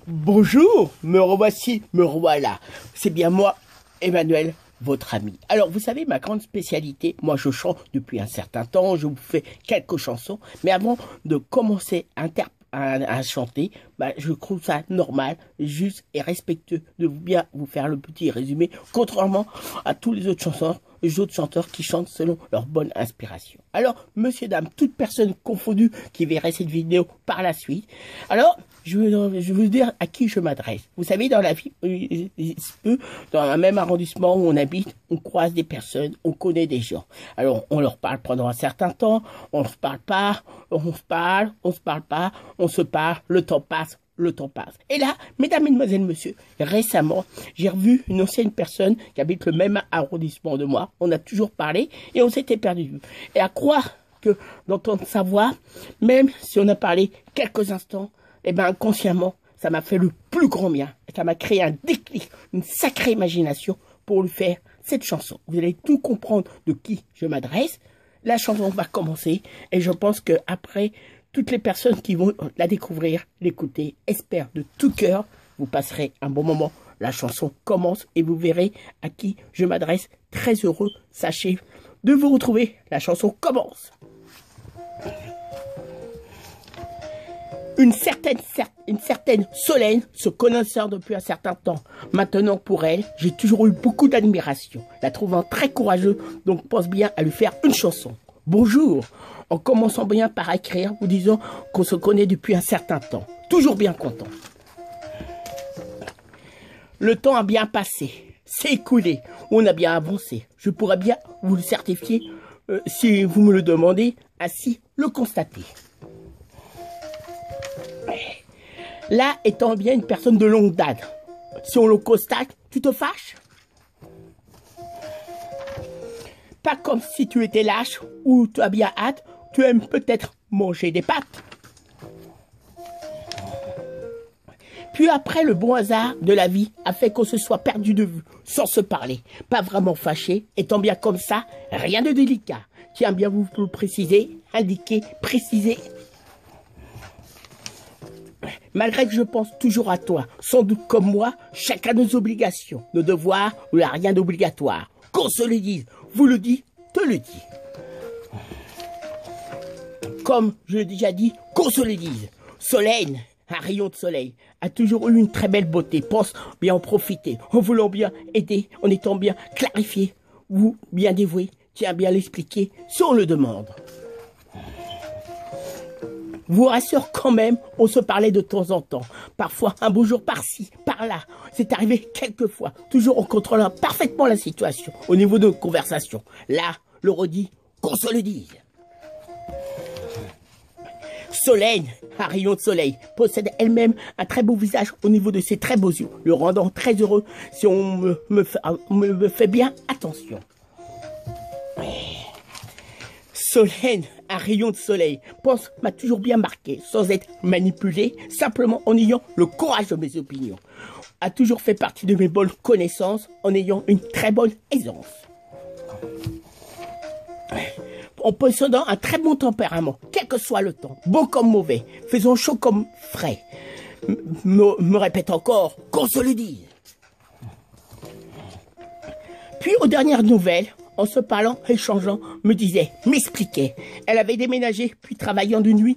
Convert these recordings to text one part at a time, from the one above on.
Bonjour, me revoici, me revoilà. C'est bien moi, Emmanuel, votre ami. Alors, vous savez, ma grande spécialité, moi je chante depuis un certain temps, je vous fais quelques chansons, mais avant de commencer à chanter, je trouve ça normal, juste et respectueux de bien vous faire le petit résumé, contrairement à tous les autres chanteurs qui chantent selon leur bonne inspiration. Alors, monsieur, dame, toute personne confondue qui verrait cette vidéo par la suite, alors, je veux vous dire à qui je m'adresse. Vous savez, dans la vie, dans un même arrondissement où on habite, on croise des personnes, on connaît des gens. Alors, on leur parle pendant un certain temps, on ne se parle pas, on se parle pas, on se parle, le temps passe. Et là, mesdames, mesdemoiselles, messieurs, récemment, j'ai revu une ancienne personne qui habite le même arrondissement de moi. On a toujours parlé et on s'était perdu. Et à croire que d'entendre sa voix, même si on a parlé quelques instants, eh ben, inconsciemment, ça m'a fait le plus grand bien. Ça m'a créé un déclic, une sacrée imagination pour lui faire cette chanson. Vous allez tout comprendre de qui je m'adresse. La chanson va commencer et je pense que après, toutes les personnes qui vont la découvrir, l'écouter, espèrent de tout cœur, vous passerez un bon moment. La chanson commence et vous verrez à qui je m'adresse. Très heureux, sachez, de vous retrouver. La chanson commence. Une certaine Solène se connaissait depuis un certain temps. Maintenant, pour elle, j'ai toujours eu beaucoup d'admiration. La trouvant très courageuse, donc pense bien à lui faire une chanson. Bonjour, en commençant bien par écrire, vous disant qu'on se connaît depuis un certain temps. Toujours bien content. Le temps a bien passé, c'est écoulé, on a bien avancé. Je pourrais bien vous le certifier si vous me le demandez, ainsi le constater. Là, étant bien une personne de longue date, si on le constate, tu te fâches? Pas comme si tu étais lâche ou tu as bien hâte, tu aimes peut-être manger des pâtes. Puis après, le bon hasard de la vie a fait qu'on se soit perdu de vue, sans se parler. Pas vraiment fâché, étant bien comme ça, rien de délicat. Tiens bien vous le préciser, indiquer, préciser. Malgré que je pense toujours à toi, sans doute comme moi, chacun nos obligations, nos devoirs, où il n'y a rien d'obligatoire. Qu'on se le dise, vous le dites, te le dis. Comme je l'ai déjà dit, qu'on se le dise. Solène, un rayon de soleil, a toujours eu une très belle beauté. Pense bien en profiter, en voulant bien aider, en étant bien clarifié, ou bien dévoué. Tiens bien l'expliquer si on le demande. Vous rassure quand même, on se parlait de temps en temps. Parfois, un beau jour par-ci, par-là. C'est arrivé quelques fois, toujours en contrôlant parfaitement la situation au niveau de nos conversations. Là, le redit, qu'on se le dise. Solène, un rayon de soleil, possède elle-même un très beau visage au niveau de ses très beaux yeux, le rendant très heureux si on me fait bien attention. Solène, un rayon de soleil, m'a toujours bien marqué, sans être manipulé, simplement en ayant le courage de mes opinions. A toujours fait partie de mes bonnes connaissances, en ayant une très bonne aisance. En possédant un très bon tempérament, quel que soit le temps, bon comme mauvais, faisant chaud comme frais. Me répète encore, qu'on se le dise. Puis aux dernières nouvelles, en se parlant, échangeant, me disait, m'expliquait. Elle avait déménagé, puis travaillant de nuit,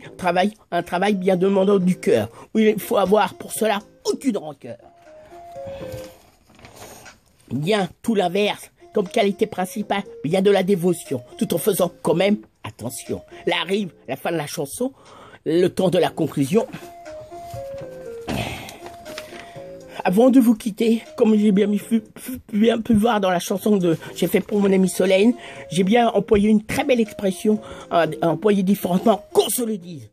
un travail bien demandant du cœur, où il faut avoir pour cela aucune rancœur. Bien tout l'inverse, comme qualité principale, bien de la dévotion, tout en faisant quand même attention. Là arrive la fin de la chanson, le temps de la conclusion. Avant de vous quitter, comme j'ai bien pu voir dans la chanson que j'ai fait pour mon amie Solène, j'ai bien employé une très belle expression, employée différemment, qu'on se le dise,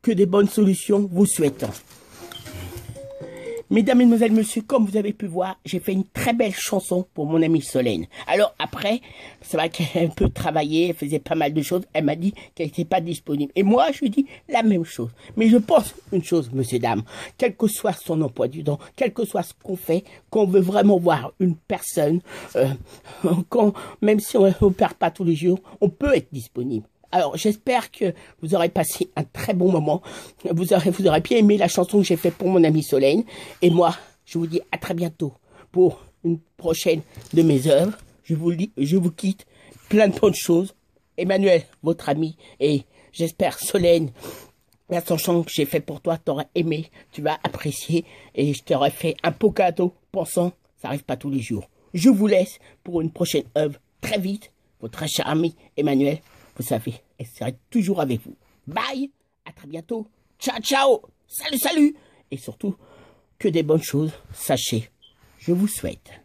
que des bonnes solutions vous souhaitant. Mesdames, mesdemoiselles, messieurs, comme vous avez pu voir, j'ai fait une très belle chanson pour mon amie Solène. Alors après, c'est vrai qu'elle peut travailler, elle faisait pas mal de choses, elle m'a dit qu'elle n'était pas disponible. Et moi, je lui dis la même chose. Mais je pense une chose, monsieur, dame, quel que soit son emploi du temps, quel que soit ce qu'on fait, qu'on veut vraiment voir une personne, même si on ne perd pas tous les jours, on peut être disponible. Alors, j'espère que vous aurez passé un très bon moment. Vous aurez bien aimé la chanson que j'ai faite pour mon amie Solène. Et moi, je vous dis à très bientôt pour une prochaine de mes œuvres. Je vous quitte. Plein de bonnes choses. Emmanuel, votre ami, et j'espère Solène, la chanson que j'ai fait pour toi, t'auras aimé, tu vas apprécier, et je t'aurai fait un beau cadeau, pensant, ça arrive pas tous les jours. Je vous laisse pour une prochaine œuvre très vite. Votre très cher ami Emmanuel, vous savez, elle sera toujours avec vous. Bye, à très bientôt. Ciao, ciao, salut, salut, et surtout, que des bonnes choses, sachez, je vous souhaite.